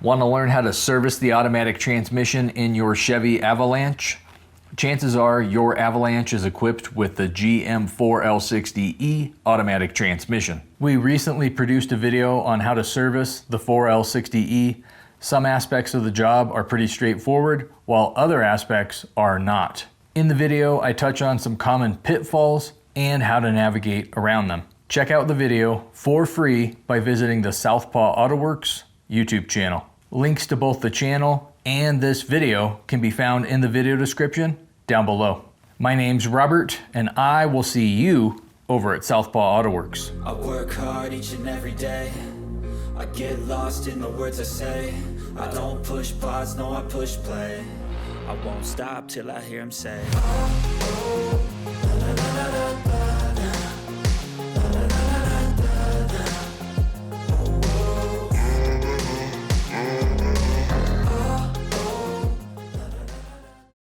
Want to learn how to service the automatic transmission in your Chevy Avalanche? Chances are your Avalanche is equipped with the GM4L60E automatic transmission. We recently produced a video on how to service the 4L60E. Some aspects of the job are pretty straightforward, while other aspects are not. In the video, I touch on some common pitfalls and how to navigate around them. Check out the video for free by visiting the Southpaw Autoworks YouTube channel. Links to both the channel and this video can be found in the video description down below. My name's Robert, and I will see you over at Southpaw Autoworks. I work hard each and every day. I get lost in the words I say. I don't push pause, no, I push play. I won't stop till I hear him say